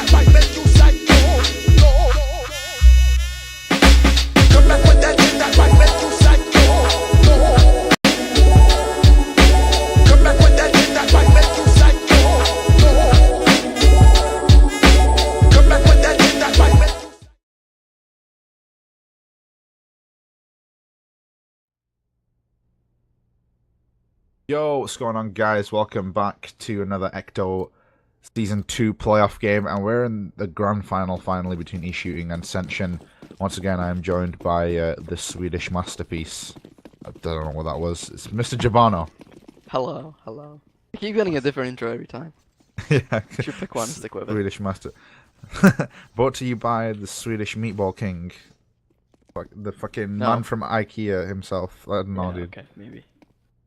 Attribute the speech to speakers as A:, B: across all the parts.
A: that might make you psycho. Come back with that shit that might make you psycho. Come back with that shit that might make you psycho. Come back with that shit that might make you.
B: Yo, what's going on, guys? Welcome back to another ECTO Season 2 playoff game, and we're in the grand final finally between eShooting and Cension. Once again, I am joined by the Swedish masterpiece. I don't know what that was. It's Mr. Jabano.
C: Hello, hello. I keep getting a different intro every time.
B: Yeah,
C: You should pick one and stick with it.
B: Swedish master. Brought to you by the Swedish Meatball King. The fucking man from IKEA himself. I don't know, dude.
C: Okay, maybe.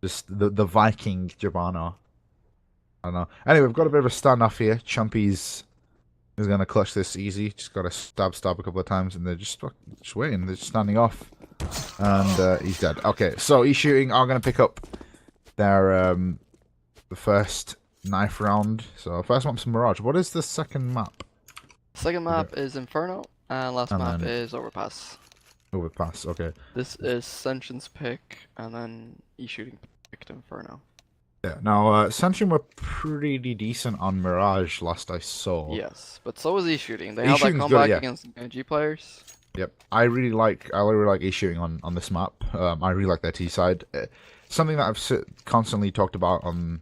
B: Just the Viking Jabano. I don't know. Anyway, we've got a bit of a standoff here. Chumpy's is gonna clutch this easy. Just gotta stab a couple of times, and they're just waiting. They're just standing off, and he's dead. Okay, so eShooting are gonna pick up their the first knife round. So first map's Mirage. What is the second map?
C: Second map is Inferno, and last map is Overpass.
B: Overpass. Okay.
C: This is Cension's pick, and then eShooting picked Inferno.
B: Yeah. Now, Cension were pretty decent on Mirage last I saw.
C: Yes, but so was eShooting. They held that comeback against G players.
B: Yep. I really like eShooting on this map. I really like their T side. Something that I've constantly talked about on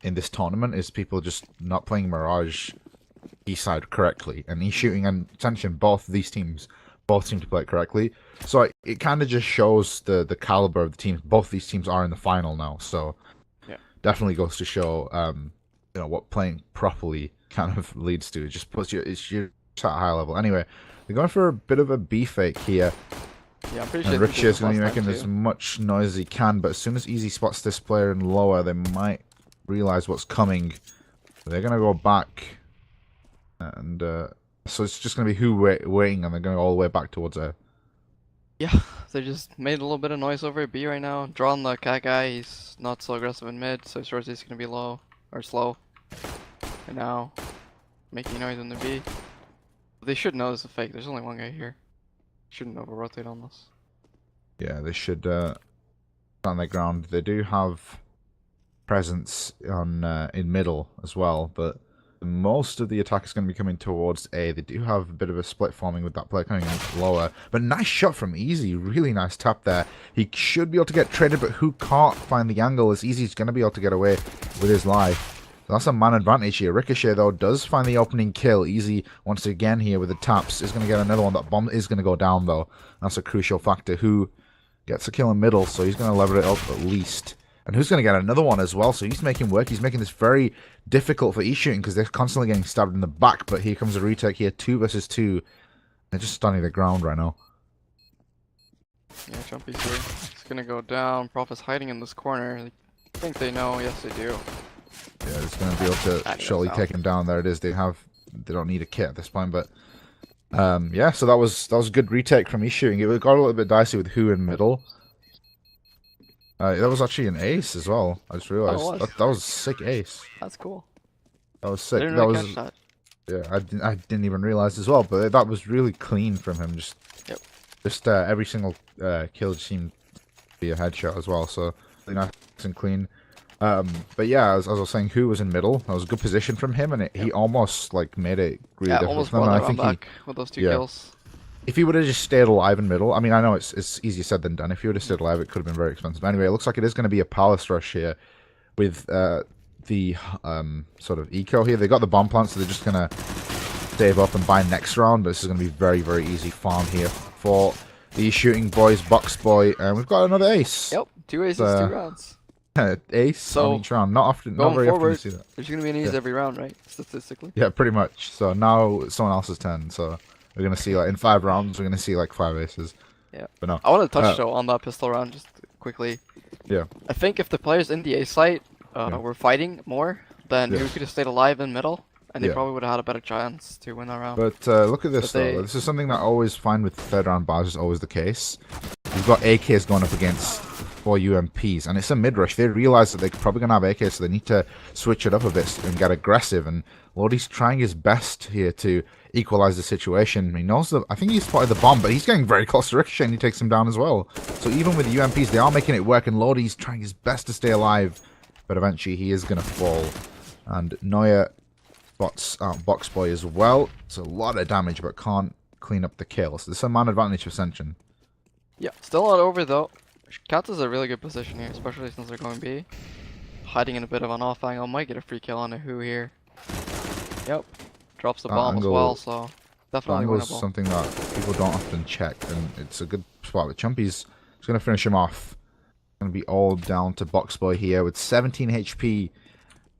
B: in this tournament is people just not playing Mirage T side correctly, and eShooting and Cension, both these teams seem to play it correctly. So it kind of just shows the caliber of the teams. Both these teams are in the final now, so definitely goes to show you know what playing properly kind of leads to. It just puts you at a high level. Anyway, they're going for a bit of a B fake here.
C: Yeah, I'm pretty sure.
B: And Rich is going to be making as much noise as he can, but as soon as Easy spots this player in lower, they might realize what's coming. They're going to go back, and so it's just going to be who waiting, and they're going all the way back towards A.
C: Yeah, they just made a little bit of noise over at B right now. Drawing the cat guy, he's not so aggressive in mid, so his he's going to be low, or slow. And now, making noise in the B. They should know this is a fake, there's only one guy here. Shouldn't over-rotate on this. Yeah,
B: they should stand their ground. They do have presence on in middle as well, but most of the attack is going to be coming towards A. They do have a bit of a split forming with that player coming in lower. But nice shot from Easy. Really nice tap there. He should be able to get traded, but who can't find the angle as Easy's going to be able to get away with his life. So that's a man advantage here. Ricochet, though, does find the opening kill. Easy, once again here with the taps, is going to get another one. That bomb is going to go down, though. That's a crucial factor. Who gets a kill in middle, so he's going to level it up at least. And who's going to get another one as well, so he's making work. He's making this very difficult for eShooting because they're constantly getting stabbed in the back, but here comes a retake here, 2 versus 2. They're just stunning the ground right now.
C: Yeah, Jumpy's here. He's going to go down. Prof is hiding in this corner. I think they know. Yes, they do.
B: Yeah, he's going to be able to surely take him down. There it is. They don't need a kit at this point, but yeah, so that was a good retake from eShooting. It got a little bit dicey with who in middle. That was actually an ace as well. I just realized that was a sick ace.
C: That's cool.
B: That was sick.
C: I didn't really catch that.
B: Yeah, I didn't even realize as well. But that was really clean from him. Just every single kill seemed to be a headshot as well. So really nice and clean. But yeah, as I was saying, who was in middle? That was a good position from him, and he almost like made it really difficult.
C: Almost won the run back with those 2 kills.
B: If he would have just stayed alive in middle, I mean, I know it's easier said than done. If he would have stayed alive, it could have been very expensive. Anyway, it looks like it is going to be a palace rush here with the sort of eco here. They got the bomb plant, so they're just going to save up and buy next round. This is going to be very, very easy farm here for the shooting boys, Box Boy, and we've got another ace.
C: Yep, 2 aces, 2 rounds.
B: Ace on each round. Not very often you see that.
C: There's going to be an ace every round, right? Statistically.
B: Yeah, pretty much. So now someone else's turn, so we're going to see, like, in 5 rounds, we're going to see, like, 5 aces.
C: Yeah.
B: But no.
C: I want to touch, though, on that pistol round just quickly.
B: Yeah.
C: I think if the players in the A site were fighting more, then who could have stayed alive in middle, and they probably would have had a better chance to win that round.
B: But look at this, though. This is something that I always find with third round bars is always the case. You've got AKs going up against 4 UMPs, and it's a mid-rush. They realize that they're probably going to have AK, so they need to switch it up a bit and get aggressive, and Lordy's trying his best here to equalize the situation. He knows that, I think he spotted the bomb, but he's getting very close to Ricochet, and he takes him down as well. So even with the UMPs, they are making it work, and Lordy's trying his best to stay alive, but eventually he is going to fall. And Neuer spots Boxboy as well. It's a lot of damage, but can't clean up the kill. So this is a man advantage for Cension.
C: Yeah, still not over though. Cats is a really good position here, especially since they're going B. Hiding in a bit of an off angle, might get a free kill on a Who here. Yep, drops the bomb as well, so definitely
B: Angle's
C: winnable.
B: something that people don't often check, and it's a good spot. But Chumpy's just going to finish him off. Going to be all down to Boxboy here with 17 HP,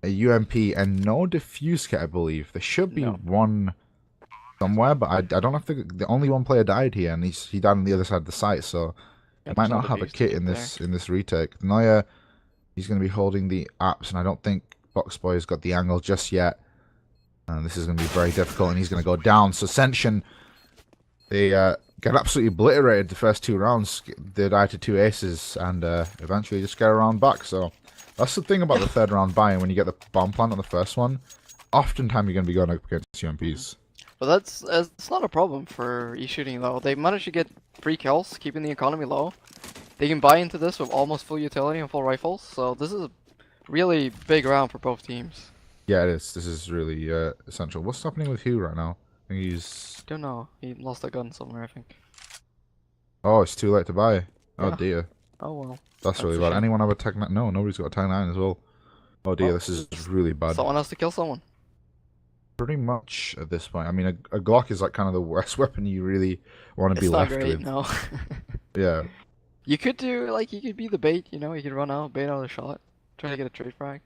B: a UMP, and no diffuse kit, I believe. There should be one somewhere, but I don't know if the only one player died here, and he died on the other side of the site, so he might not have a kit in this retake. Neuer, he's going to be holding the apps, and I don't think Boxboy has got the angle just yet. And this is going to be very difficult, and he's going to go down. So Cension, they get absolutely obliterated the first 2 rounds. They die to 2 aces, and eventually just get a round back. So that's the thing about the 3rd round buy-in. When you get the bomb plant on the first one, oftentimes you're going to be going up against UMPs.
C: But it's not a problem for eShooting though. They managed to get 3 kills, keeping the economy low. They can buy into this with almost full utility and full rifles, so this is a really big round for both teams.
B: Yeah, it is. This is really essential. What's happening with Hugh right now? I think he's...
C: Don't know. He lost a gun somewhere, I think.
B: Oh, it's too late to buy. Oh, dear.
C: Oh, well.
B: That's really bad. Anyone have a Tag 9? No, nobody's got a Tag 9 as well. Oh, dear. This is really bad.
C: Someone has to kill someone.
B: Pretty much at this point. I mean, a Glock is like kind of the worst weapon you really want to be left with.
C: No.
B: Yeah.
C: You could do, like, you could be the bait, you know? You could run out, bait out a shot. Try to get a trade frag.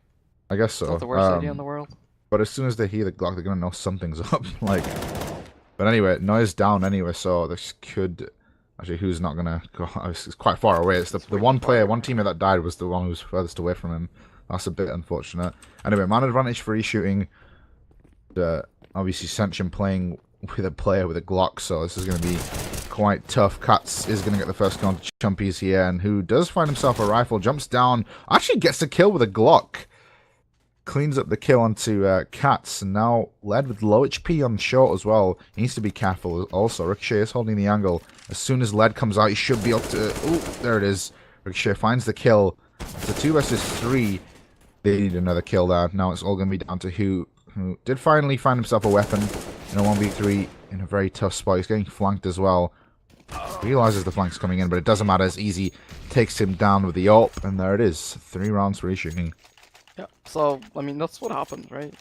B: I guess so.
C: It's not the worst idea in the world.
B: But as soon as they hear the Glock, they're going to know something's up. Like, but anyway, Neuer's down anyway, so this could... Actually, who's not going to go... It's quite far away. It's the one player, one teammate that died was the one who was furthest away from him. That's a bit unfortunate. Anyway, man advantage for eShooting. Obviously, Cension playing with a player with a Glock, so this is going to be quite tough. Katz is going to get the first kill on Chumpy's here, and who does find himself a rifle, jumps down, actually gets a kill with a Glock. Cleans up the kill onto Katz, and now led with low HP on short as well. He needs to be careful also. Ricochet is holding the angle. As soon as lead comes out, he should be able to... Ooh, there it is. Ricochet finds the kill. It's a 2 versus 3. They need another kill there. Now it's all going to be down to who did finally find himself a weapon in a 1v3 in a very tough spot. He's getting flanked as well. Realizes the flank's coming in, but it doesn't matter. It's easy. Takes him down with the AWP, and there it is. 3 rounds for eShooting.
C: Yeah, so, I mean, that's what happens, right?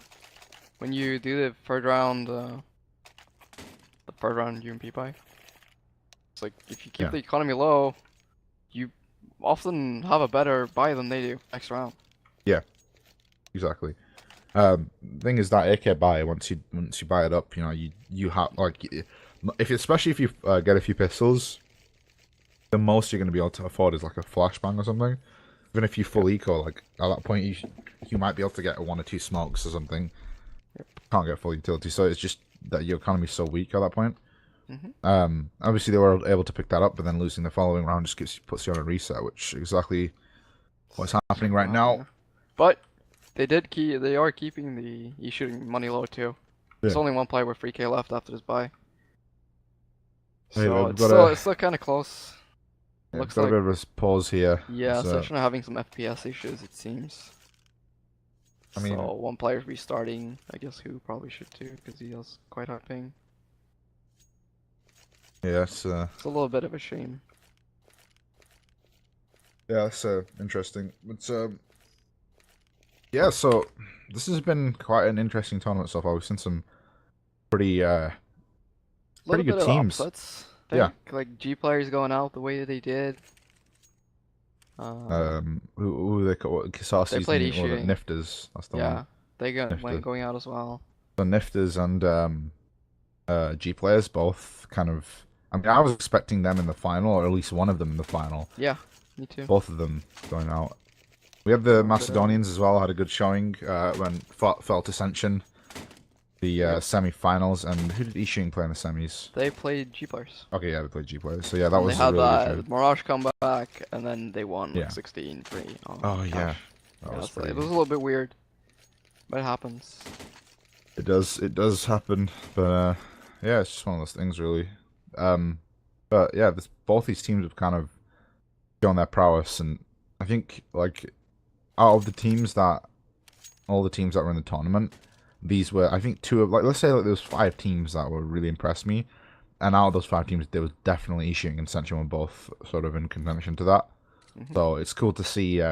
C: When you do the third round UMP buy. It's like, if you keep the economy low, you often have a better buy than they do next round.
B: Yeah, exactly. Thing is that AK buy, once you buy it up, you know, you have, like, especially if you get a few pistols, the most you're going to be able to afford is like a flashbang or something. Even if you full eco, like at that point you might be able to get 1 or 2 smokes or something. Can't get full utility, so it's just that your economy's so weak at that point. Obviously they were able to pick that up, but then losing the following round just puts you on a reset, which is exactly what's happening right now.
C: But they are keeping the eShooting money low too. There's only 1 player with 3k left after this buy. So it's still kind of close.
B: Yeah,
C: Looks
B: got
C: like
B: a bit of a pause here.
C: Yeah, Cension are having some FPS issues, it seems. I mean, so 1 player restarting. I guess who probably should too, because he has quite high ping.
B: Yeah, it's
C: a little bit of a shame.
B: Yeah, that's interesting. But yeah, so this has been quite an interesting tournament so far. We've seen some pretty good teams.
C: Upsets, like G players going out the way they did.
B: Who they call
C: They played eShooting.
B: Nifters. That's the one.
C: They went going out as well.
B: So Nifters and G players both kind of. I mean, I was expecting them in the final, or at least one of them in the final.
C: Yeah, me too.
B: Both of them going out. We have the Macedonians as well. Had a good showing when fell to Cension. the semi-finals, and who did eShooting play in the semis?
C: They played G players.
B: Okay, yeah, they played G players. So yeah, that
C: And
B: was
C: they had
B: a really good trade.
C: Mirage come back, and then they won
B: Yeah.
C: like 16-3.
B: Oh yeah,
C: gosh.
B: that
C: Yeah,
B: was
C: so
B: pretty.
C: it was a little bit weird, but it happens.
B: It does happen, but yeah, it's just one of those things, really. But yeah, both these teams have kind of shown their prowess, and I think like out of all the teams that were in the tournament, these were, I think, two of, like, let's say like there was 5 teams that were really impressed me, and out of those 5 teams, there was definitely eShooting and Cension were both sort of in contention to that. So it's cool to see,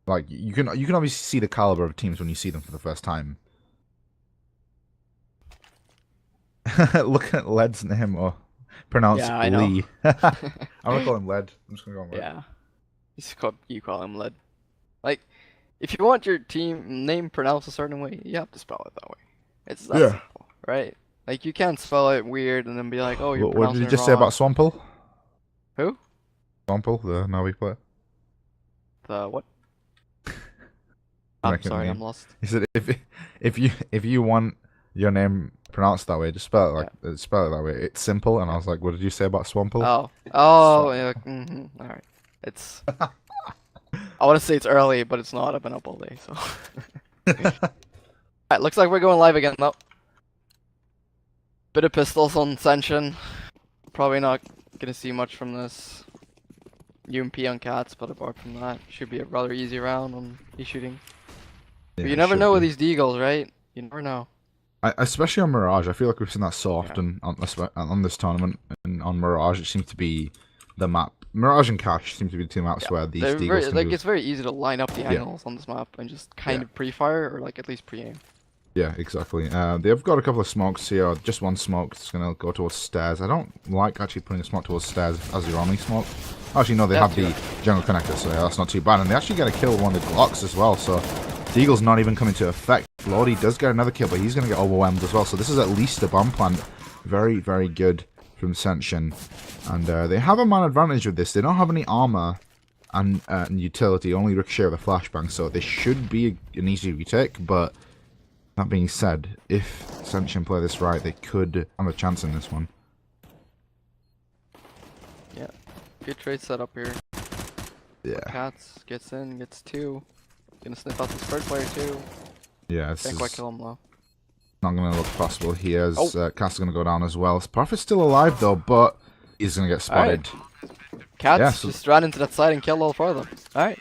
B: like you can obviously see the caliber of teams when you see them for the first time. Look at Led's name, or pronounced
C: Yeah, I know.
B: Lee. I'm gonna call him Led. I'm just gonna call him Led.
C: Yeah. You call him Led. Like, if you want your team name pronounced a certain way, you have to spell it that way. It's that simple, right? Like, you can't spell it weird and then be like, oh, you're
B: What did
C: pronouncing
B: you
C: it
B: just say
C: wrong.
B: about Swample?
C: Who?
B: Swample, the Navi player.
C: The what?
B: The
C: I'm
B: American
C: sorry,
B: name.
C: I'm lost.
B: He said if you want your name pronounced that way, just spell it like spell it that way. It's simple. And I was like, what did you say about Swample?
C: Oh, yeah. All right. It's. I want to say it's early, but it's not. I've been up all day, so. Alright, looks like we're going live again though. Bit of pistols on Cension. Probably not gonna see much from this. UMP on Cats, but apart from that, should be a rather easy round on eShooting. But you never know with these deagles, right? You never know.
B: Especially on Mirage, I feel like we've seen that so often on this tournament, and on Mirage it seems to be the map. Mirage and Cash seem to be the two maps where these deagles can
C: it's very easy to line up the angles on this map and just kind of pre-fire or like at least pre-aim.
B: Yeah, exactly. They've got a couple of smokes here. Just one smoke. It's gonna go towards stairs. I don't like actually putting a smoke towards stairs as your only smoke. Actually, no, they have the jungle connector, so yeah, that's not too bad. And they actually get a kill with one of the Glocks as well. So the Eagle's not even coming to effect. Lodi does get another kill, but he's gonna get overwhelmed as well. So this is at least a bomb plant. Very, very good from Cension. And they have a man advantage with this. They don't have any armor and utility, only ricochet with a flashbang. So they should be an easy retake, but that being said, if Cension play this right, they could have a chance in this one.
C: Yeah, good trade setup here.
B: Yeah.
C: Cats gets in, gets 2. Gonna sniff out this third player too.
B: Yeah, this
C: Can't
B: is
C: quite kill him though.
B: not going to look possible here, as Cat's going to go down as well. Prophet's still alive though, but he's going to get spotted.
C: Cats just ran into that side and killed all 4 of them. Alright.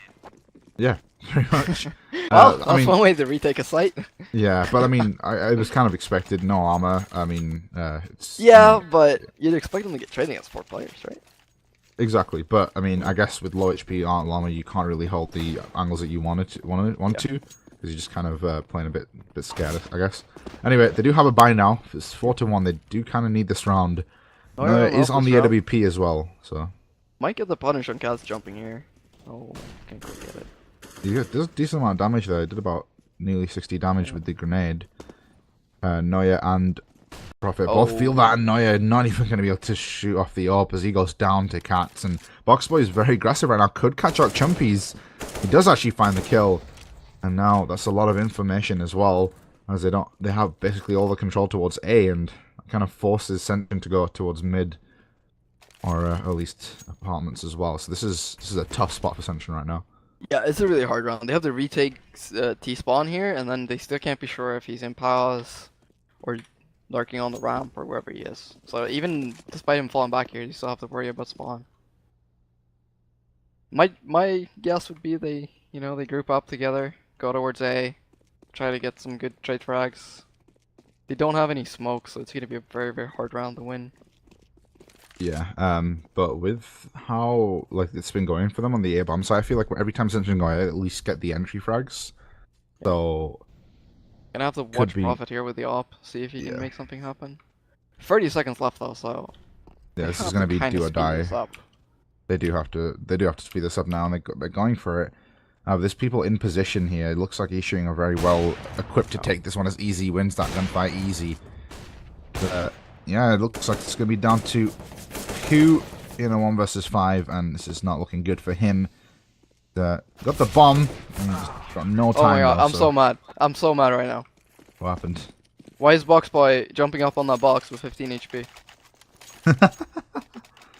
B: Yeah, pretty much.
C: Well, that's one way to retake a site.
B: Yeah, but I mean, it was kind of expected. No armor. I mean, it's...
C: Yeah, but you'd expect them to get trading against 4 players, right?
B: Exactly, but I mean, I guess with low HP armor, you can't really hold the angles that you want to, because you're just kind of playing a bit scared, I guess. Anyway, they do have a buy now. It's 4-1. They do kind of need this round. It is on the AWP as well, so
C: might get the punish on Cats jumping here. Oh, can't quite get it.
B: There's a decent amount of damage there. It did about nearly 60 damage with the grenade. Noya and Prophet both feel that, and Noya not even going to be able to shoot off the AWP as he goes down to Cats. And Boxboy is very aggressive right now. Could catch out Chumpies. He does actually find the kill. And now that's a lot of information as well, as they have basically all the control towards A, and kind of forces Cension to go towards mid, or at least apartments as well. So this is a tough spot for Cension right now.
C: Yeah, it's a really hard round. They have to retake T-spawn here, and then they still can't be sure if he's in palace or lurking on the ramp or wherever he is. So even despite him falling back here, you still have to worry about spawn. My guess would be they group up together, go towards A, try to get some good trade frags. They don't have any smoke, so it's gonna be a very, very hard round to win.
B: Yeah, but with how it's been going for them on the A-bomb side, I feel like every time Cension go, I at least get the entry frags. Yeah. So
C: gonna have to watch Prophet here with the AWP, see if he can make something happen. 30 seconds left though, so
B: yeah, this is gonna be do or die. They do have to speed this up now, and they're going for it. There's people in position here. It looks like eShooting are very well equipped to take this one as easy. Wins that gunfight easy. But, yeah, it looks like it's going to be down to 2 in a 1 versus 5, and this is not looking good for him. Got the bomb, and just got no time.
C: Oh my god, I'm so mad. I'm so mad right now.
B: What happened?
C: Why is Box Boy jumping up on that box with 15 HP?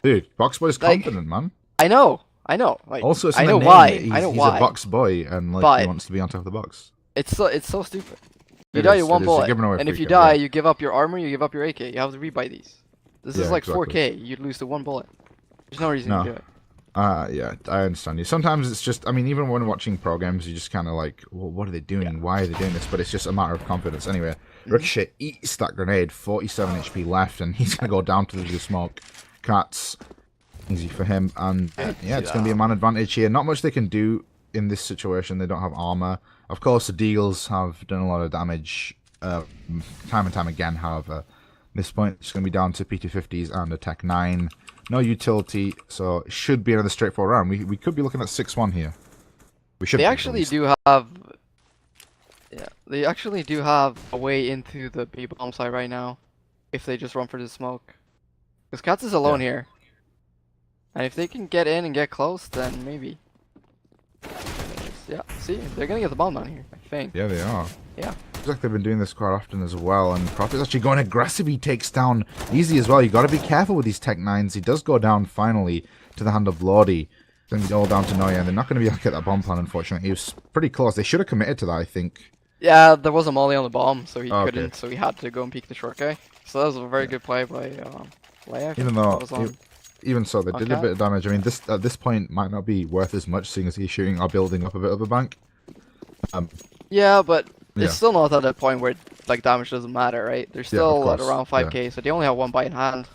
B: Dude, Box Boy's
C: Like-
B: confident, man.
C: I know. Like,
B: Also, it's
C: I
B: in
C: know
B: the
C: why.
B: name.
C: I know
B: He's
C: why.
B: a box boy, and like
C: But-
B: he wants to be on top of the box.
C: It's so stupid. You
B: It
C: die
B: is,
C: with one
B: it is. You're
C: bullet,
B: giving away
C: and if
B: free
C: you
B: kill,
C: die,
B: yeah.
C: you give up your armor, you give up your AK. You have to rebuy these. This is
B: Yeah,
C: like
B: exactly.
C: 4K. You'd lose to one bullet. There's no reason
B: No.
C: to do it.
B: Yeah, I understand you. Sometimes it's just, I mean, even when watching pro games, you just kind of like, well, what are they doing? Why are they doing this? But it's just a matter of confidence. Anyway, Ricochet eats that grenade, 47 HP left, and he's going to go down to the smoke. Cats, easy for him. And yeah, it's going to be a man advantage here. Not much they can do in this situation. They don't have armor. Of course, the Deagles have done a lot of damage time and time again, however. At this point, it's going to be down to P250s and a Tech 9. No utility, so it should be another straightforward round. We could be looking at 6-1 here. We should.
C: They
B: be, at
C: actually
B: least.
C: do have. Yeah, they actually do have a way into the B bomb site right now, if they just run for the smoke. Because Cats is alone here, and if they can get in and get close, then maybe. Yeah, see, they're gonna get the bomb down here, I think.
B: Yeah, they are.
C: Yeah.
B: Looks like they've been doing this quite often as well, and Prophet's actually going aggressive. He takes down Easy as well. You got to be careful with these Tech 9s. He does go down finally to the hand of Lordy. It's going to be all down to Noya, and they're not going to be able to get that bomb plan, unfortunately. He was pretty close. They should have committed to that, I think.
C: Yeah, there was a molly on the bomb, so he
B: Oh, okay.
C: couldn't, so he had to go and peek the short guy. So that was a very good play by Leia.
B: Even though, even so, they did a bit of damage. I mean, this at this point might not be worth as much, seeing as he's shooting or building up a bit of a bank.
C: Yeah, but
B: Yeah.
C: it's still not at that point where like damage doesn't matter, right? They're
B: of
C: still at
B: course,
C: around 5k, so they only have one bite in hand.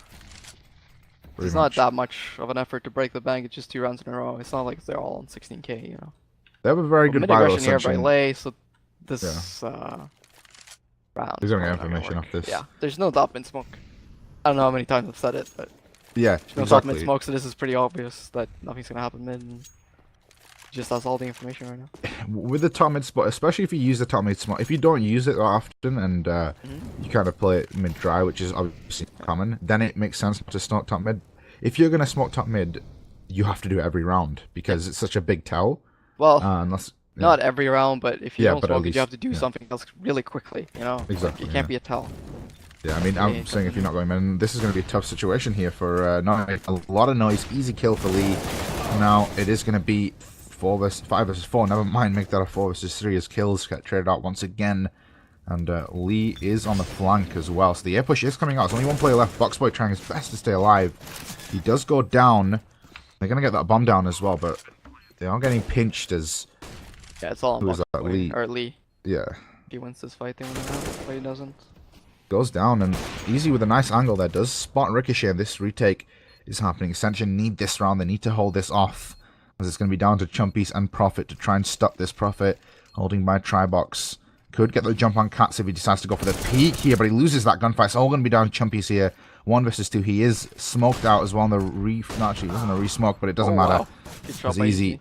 B: Pretty
C: It's
B: much.
C: not that much of an effort to break the bank. It's just 2 rounds in a row. It's not like they're all on 16k, you know.
B: They have a very
C: But
B: good buy, though,
C: mid-aggression here by
B: Cension.
C: Lei, so this round.
B: He's
C: is
B: gonna get
C: probably not gonna
B: information
C: work.
B: off this.
C: Yeah, there's no top mid smoke. I don't know how many times I've said it, but
B: Yeah,
C: there's no top
B: exactly.
C: mid smoke, so this is pretty obvious that nothing's gonna happen mid. And just has all the information right now.
B: With the top mid spot, especially if you use the top mid spot, if you don't use it that often and you kind of play it mid dry, which is obviously common, then it makes sense to smoke top mid. If you're gonna smoke top mid, you have to do it every round because it's such a big tell.
C: Well,
B: Unless
C: not every round, but if you
B: Yeah,
C: don't
B: but at
C: smoke it, you have to
B: least-
C: do
B: yeah.
C: something else really quickly, you know? Like,
B: Exactly,
C: it can't
B: yeah.
C: be a tell.
B: Yeah, I mean, I'm saying if you're not going in, this is going to be a tough situation here for Noise. A lot of noise, easy kill for Lee. Now, it is going to be 5 versus 4. Never mind, make that a 4 versus 3 as kills get traded out once again. And Lee is on the flank as well. So the air push is coming out. There's only one player left. Boxboy trying his best to stay alive. He does go down. They're going to get that bomb down as well, but they are getting pinched as...
C: Yeah, it's all on
B: Who is that,
C: Box Boy,
B: Lee?
C: or Lee.
B: Yeah,
C: If he wins this fight, they win the round. If he doesn't.
B: goes down, and Easy with a nice angle there does spot Ricochet, and this retake is happening. Cension need this round. They need to hold this off, as it's going to be down to Chumpies and Prophet to try and stop this. Prophet holding by Tribox. Could get the jump on Cats if he decides to go for the peak here, but he loses that gunfight. It's all going to be down to Chumpies here. 1 versus 2. He is smoked out as well. On the no, actually, it wasn't a re-smoke, but it doesn't matter.
C: Wow. Good shot
B: It's
C: by
B: Easy.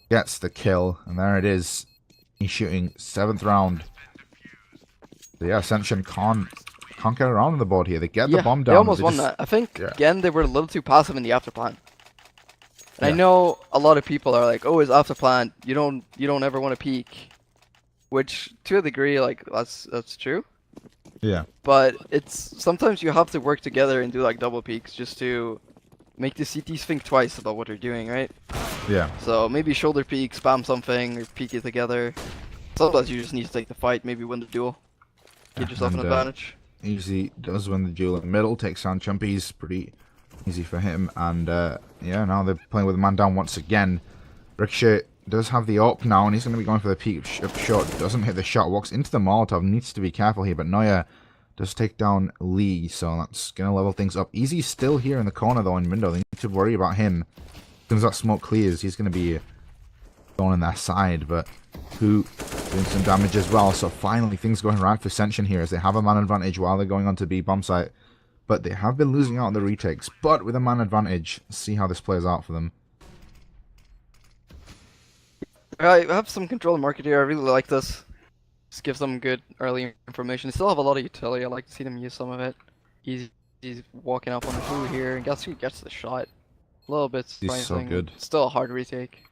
B: Gets the kill, and there it is. He's shooting 7th round. So yeah, Cension can't get around on the board here. They get the bomb down.
C: They almost
B: They
C: won
B: just-
C: that. I think,
B: yeah.
C: again, they were a little too passive in the after plan. And I
B: Yeah.
C: know a lot of people are like, oh, it's after plan. You don't ever want to peek. Which, to a degree, like, that's true.
B: Yeah.
C: But it's sometimes you have to work together and do like double peeks just to make the CTs think twice about what they're doing, right?
B: Yeah.
C: So maybe shoulder peek, spam something, or peek it together. Sometimes you just need to take the fight, maybe win the duel. Get yourself an
B: and,
C: advantage.
B: Easy does win the duel in the middle, takes down Chumpies, pretty easy for him. And yeah, now they're playing with a man down once again. Ricochet does have the op now, and he's going to be going for the peak up shot. Doesn't hit the shot, walks into the Molotov, needs to be careful here, but Noya does take down Lee, so that's going to level things up. Easy's still here in the corner though in window. They need to worry about him. As soon as that smoke clears, he's going to be going on their side, but who doing some damage as well. So finally things going right for Cension here as they have a man advantage while they're going on to B bomb site. But they have been losing out on the retakes, but with a man advantage, see how this plays out for them.
C: I have some control in market here. I really like this. Just gives them good early information. They still have a lot of utility. I like to see them use some of it. He's walking up on the who here, and guess who gets the shot? A little bit
B: He's so
C: surprising.
B: good.
C: Still a hard retake.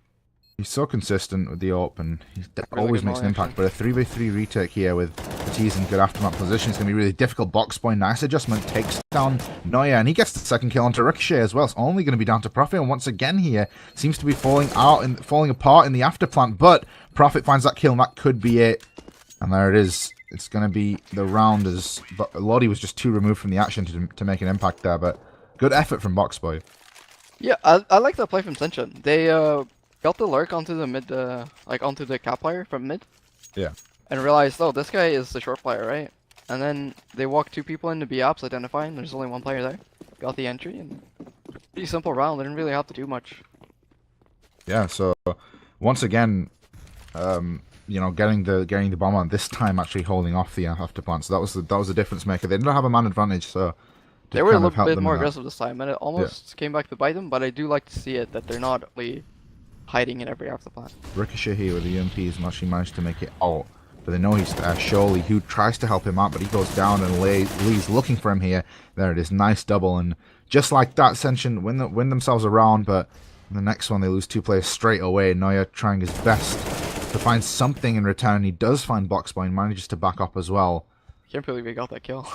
B: He's so consistent with the AWP, and he
C: Really
B: always
C: good
B: makes an
C: molly,
B: impact. But a 3v3 retake here with Ortiz in good aftermath position is going to be really difficult. Box boy, nice adjustment, takes down Neuer, and he gets the second kill onto Ricochet as well. It's only going to be down to Profit, and once again here, seems to be falling apart in the afterplant, but Profit finds that kill, and that could be it. And there it is. It's going to be the round, but Lodi was just too removed from the action to make an impact there, but good effort from Box boy.
C: Yeah, I like that play from Cension. They got the lurk onto the mid, onto the cap player from mid.
B: Yeah.
C: And realized, oh, this guy is the short player, right? And then they walked 2 people into B ops identifying. There's only 1 player there. Got the entry, and pretty simple round. They didn't really have to do much.
B: Yeah. So once again, you know, getting the bomb on this time, actually holding off the afterplant. So that was the difference maker. They didn't have a man advantage, so.
C: They were a little bit more aggressive this time, and it almost came back to bite them, but I do like to see it, that they're not really hiding in every afterplant.
B: Ricochet here with the UMP has actually managed to make it out, but they know he's Surely, who tries to help him out, but he goes down, and Lee's looking for him here. There it is, nice double, and just like that, Cension win themselves around, but in the next one they lose 2 players straight away. Neuer trying his best to find something in return. He does find Boxboy and manages to back up as well.
C: Can't believe we got that kill.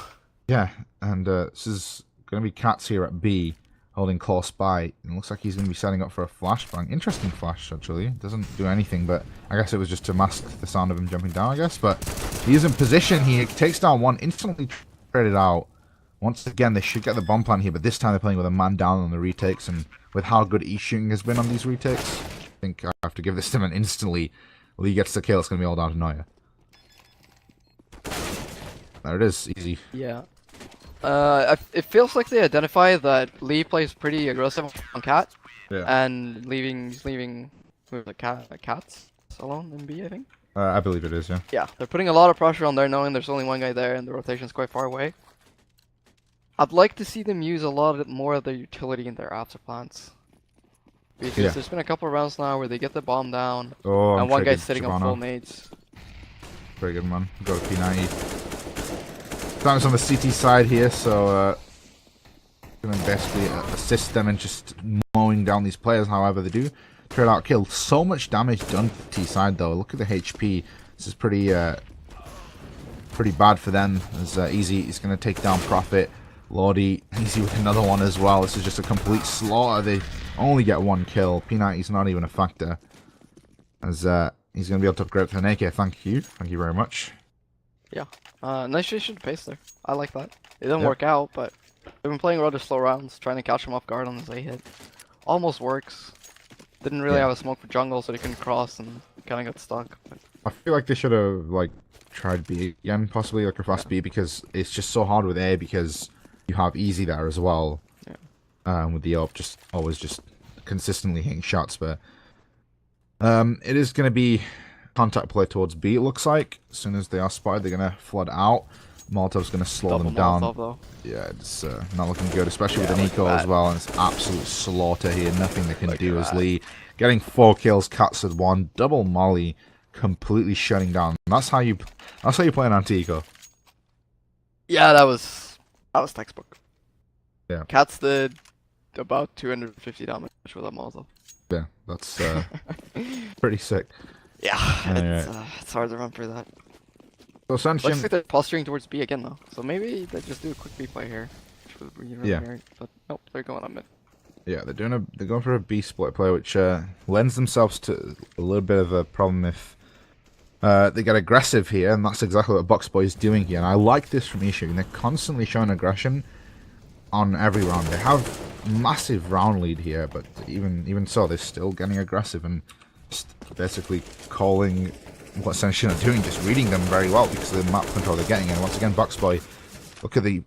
B: Yeah, and this is going to be Cats here at B, holding close by. It looks like he's going to be setting up for a flashbang. Interesting flash, actually. Doesn't do anything, but I guess it was just to mask the sound of him jumping down, I guess. But he is in position. He takes down 1, instantly traded out. Once again, they should get the bomb plant here, but this time they're playing with a man down on the retakes, and with how good eShooting has been on these retakes, I think I have to give this to him, and instantly Lee gets the kill. It's going to be all down to Neuer. There it is, easy.
C: Yeah. It feels like they identify that Lee plays pretty aggressive on Cat, and he's leaving the Cats alone in B, I think.
B: I believe it is, yeah.
C: Yeah, they're putting a lot of pressure on there, knowing there's only 1 guy there and the rotation's quite far away. I'd like to see them use a lot more of their utility in their afterplants, because there's been a couple of rounds now where they get the bomb down, and 1 guy's sitting on full nades.
B: Very good, man. Go to P90. Time's on the CT side here, so gonna basically assist them in just mowing down these players. However, they do trade out kill. So much damage done to the T side though. Look at the HP. This is pretty bad for them. As Easy is gonna take down Profit. Lordy, Easy with another one as well. This is just a complete slaughter. They only get 1 kill. P90's not even a factor. As he's gonna be able to upgrade to an AK. Thank you very much.
C: Yeah. Nice change to pace there. I like that. It didn't work out, but they've been playing rather slow rounds, trying to catch him off guard on his A hit. Almost works. Didn't really have a smoke for jungle, so they couldn't cross and kind of got stuck. But
B: I feel like they should have tried B again, possibly a fast B, because it's just so hard with A because you have Easy there as well. Yeah. With the AWP always just consistently hitting shots, but it is going to be contact play towards B, it looks like. As soon as they are spotted, they're going to flood out. Molotov's going to slow them down.
C: Molotov,
B: yeah, it's not looking good, especially with an eco as well, and it's absolute slaughter here. Nothing they can do as Lee getting 4 kills, Cats with 1, double molly, completely shutting down. That's how you play an anti-eco.
C: Yeah, that was textbook.
B: Yeah.
C: Cats did about 250 damage with that Molotov.
B: Yeah, that's pretty sick.
C: Yeah, it's hard to run through that.
B: So Cension,
C: Looks like they're posturing towards B again though, so maybe they just do a quick B play here, which would be really weird. But nope, they're going on mid.
B: Yeah, they're going for a B split play, which lends themselves to a little bit of a problem if they get aggressive here, and that's exactly what Boxboy is doing here. And I like this from eShooting. They're constantly showing aggression on every round. They have massive round lead here, but even so, they're still getting aggressive and just basically calling what Cension are doing, just reading them very well because of the map control they're getting. And once again, Boxboy, look at the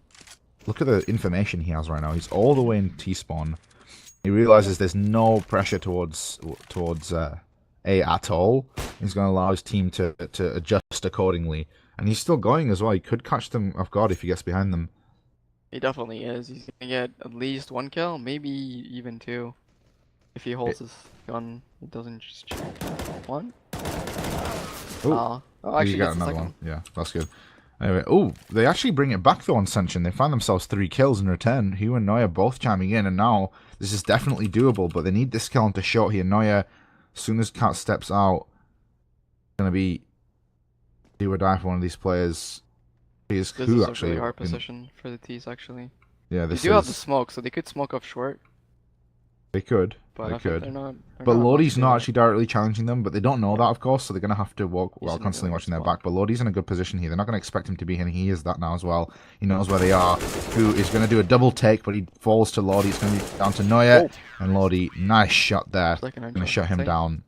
B: information he has right now. He's all the way in T-spawn. He realizes there's no pressure towards A at all. He's going to allow his team to adjust accordingly, and he's still going as well. He could catch them off guard if he gets behind them.
C: He definitely is. He's gonna get at least 1 kill, maybe even 2, if he holds his gun. He doesn't just shoot 1. Oh, actually,
B: he got another one. Yeah, that's good. Anyway, they actually bring it back though on Cension. They find themselves 3 kills in return. Hugh and Neuer both chiming in, and now this is definitely doable. But they need this kill onto short here. Neuer As soon as Cat steps out, it's going to be do or die for one of these players.
C: This
B: Who
C: is
B: actually?
C: a really hard position for the T's actually.
B: Yeah,
C: They
B: this
C: do have the
B: is.
C: smoke, so they could smoke off short.
B: They could.
C: But
B: They
C: I think
B: could.
C: they're not.
B: But Lodi's not
C: much
B: actually directly challenging them, but they don't know that, of course, so they're going to have to walk
C: He's
B: while
C: in a
B: constantly
C: really
B: watching
C: good
B: their
C: spot.
B: back. But Lodi's in a good position here. They're not going to expect him to be here, and he is that now as well. He knows where they are. Who is going to do a double take, but he falls to Lodi. It's going to be down to Neuer.
C: Oh.
B: And Lodi, nice shot there.
C: Like
B: Going to shut him down.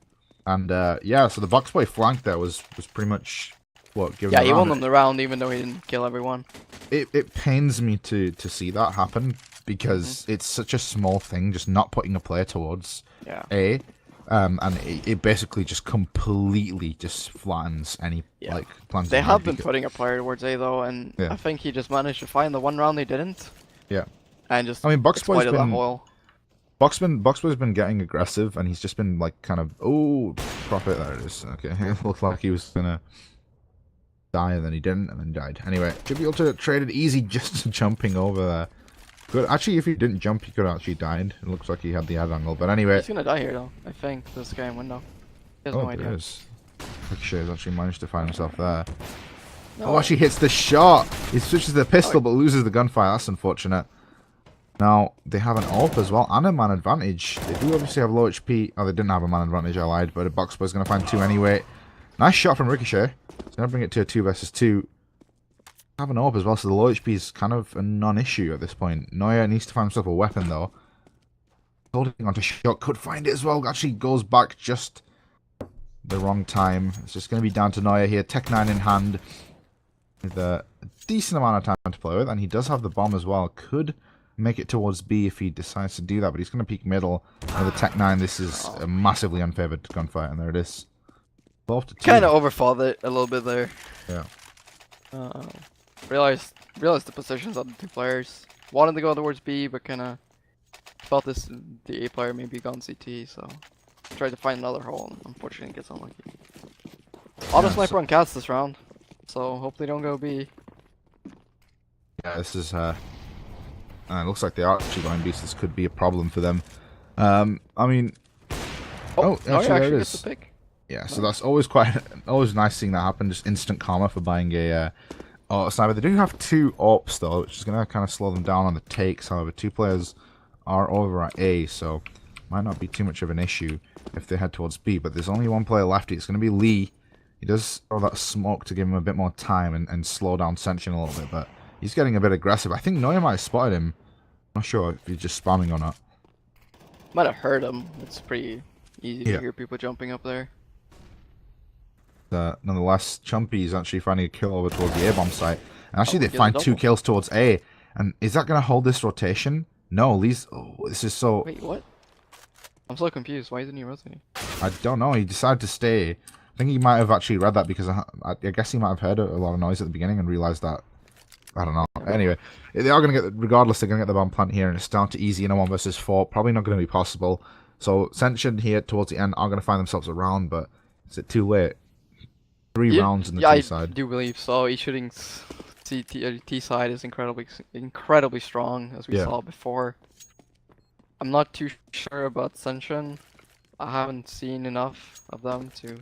B: And yeah, so the box boy flank there was pretty much what given.
C: Yeah,
B: the
C: he won
B: round.
C: them the round even though he didn't kill everyone.
B: It pains me to see that happen because it's such a small thing, just not putting a player towards
C: Yeah.
B: A. And it basically just completely just flattens any like plans.
C: They have been putting a player towards A though, and
B: Yeah.
C: I think he just managed to find the one round they didn't.
B: Yeah.
C: And just
B: I mean, Boxboy's
C: exploited that
B: been
C: hole.
B: Boxboy's been getting aggressive, and he's just been like kind of profit. There it is. Okay, it looked like he was gonna die, and then he didn't, and then died. Anyway, should be able to trade it easy just jumping over there. Good. Actually, if he didn't jump, he could have actually died. It looks like he had the head angle, but anyway.
C: He's gonna die here though. I think this guy in window. He has no
B: There
C: idea.
B: is. Ricochet has actually managed to find himself there.
C: No.
B: Oh, actually hits the shot. He switches the pistol, but loses the gunfire. That's unfortunate. Now, they have an AWP as well, and a man advantage. They do obviously have low HP. Oh, they didn't have a man advantage, I lied, but a Boxboy's going to find two anyway. Nice shot from Ricochet. It's going to bring it to a 2 versus 2. Have an AWP as well, so the low HP is kind of a non-issue at this point. Neuer needs to find himself a weapon, though. Holding onto shot, could find it as well. Actually goes back just the wrong time. It's just going to be down to Neuer here. Tech 9 in hand. With a decent amount of time to play with, and he does have the bomb as well. Could make it towards B if he decides to do that, but he's going to peek middle. With the Tech 9, this is a massively unfavored gunfight, and there it is. 12 to 2.
C: Kind of overfought it a little bit there.
B: Yeah.
C: Realized the positions of the two players. Wanted to go towards B, but kind of felt the A player maybe gone CT, so tried to find another hole. And unfortunately, gets unlucky. Auto sniper on Cats this round, so hopefully don't go B.
B: Yeah, this is it looks like they are actually going B, so this could be a problem for them. I mean,
C: no,
B: actually there it
C: gets
B: is.
C: the pick.
B: Yeah, so that's always always nice seeing that happen. Just instant karma for buying a sniper. They do have 2 AWPs though, which is gonna kind of slow them down on the takes. However, 2 players are over at A, so might not be too much of an issue if they head towards B. But there's only 1 player left. It's gonna be Lee. He does throw that smoke to give him a bit more time and slow down Cension a little bit, but he's getting a bit aggressive. I think Neuer might have spotted him. I'm not sure if he's just spamming or not.
C: Might have heard him. It's pretty easy to
B: Yeah.
C: hear people jumping up there.
B: Nonetheless, Chumpy is actually finding a kill over towards the A-bomb site. And actually,
C: Oh,
B: they
C: he gets a
B: find 2
C: double.
B: kills towards A. And is that going to hold this rotation? No, Lee's... Oh, this is so...
C: Wait, what? I'm so confused. Why isn't he rotating?
B: I don't know. He decided to stay. I think he might have actually read that because I guess he might have heard a lot of noise at the beginning and realized that... I don't know. Anyway, they are going to get... Regardless, they're going to get the bomb plant here, and it's down to easy in a 1 versus 4. Probably not going to be possible. So, Cension here towards the end are going to find themselves around, but is it too late? 3 rounds in the T
C: I
B: side.
C: do believe so. eShooting's T side is incredibly strong, as we
B: Yeah.
C: saw before. I'm not too sure about Cension. I haven't seen enough of them to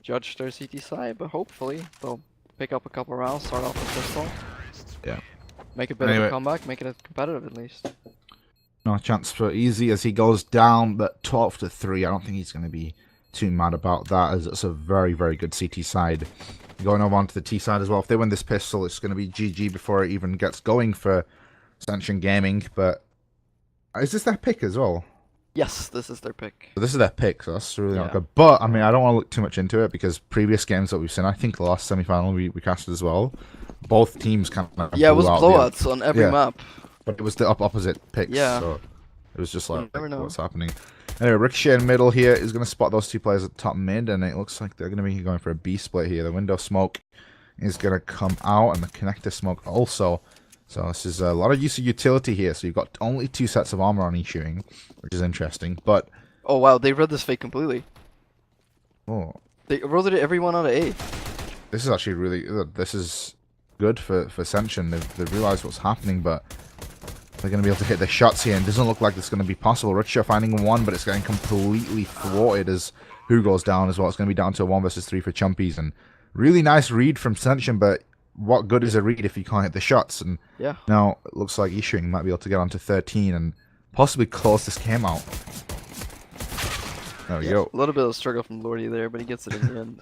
C: judge their CT side, but hopefully they'll pick up a couple rounds, start off with pistol.
B: Yeah.
C: Make a bit of a comeback, make it competitive at least.
B: No chance for easy as he goes down, but 12 to 3. I don't think he's going to be too mad about that, as it's a very, very good CT side. Going over onto the T side as well. If they win this pistol, it's going to be GG before it even gets going for Cension Gaming. But is this their pick as well?
C: Yes, this is their pick.
B: So this is their pick, so that's really not good. But I mean, I don't want to look too much into it because previous games that we've seen, I think the last semi-final we casted as well, both teams kind of
C: Yeah, it was
B: blew out
C: blowouts on every
B: Yeah.
C: map.
B: but it was the opposite picks.
C: Yeah.
B: So it was just like,
C: never know.
B: what's happening? Anyway, Ricochet in middle here is going to spot those 2 players at top mid, and it looks like they're going to be going for a B split here. The window smoke is going to come out, and the connector smoke also. So this is a lot of use of utility here. So you've got only 2 sets of armor on eShooting, which is interesting. But
C: Oh wow, they read this fake completely.
B: oh,
C: They rotated everyone out of A.
B: this is actually really this is good for Cension. They've realized what's happening, but they're going to be able to hit their shots here, and it doesn't look like it's going to be possible. Ricochet finding one, but it's getting completely thwarted as Who goes down as well. It's going to be down to a 1 versus 3 for Chumpies, and really nice read from Cension, but what good is a read if you can't hit the shots? And
C: yeah,
B: now it looks like eShooting might be able to get onto 13 and possibly close this game out. There we go.
C: A little bit of struggle from Lordy there, but he gets it in the end.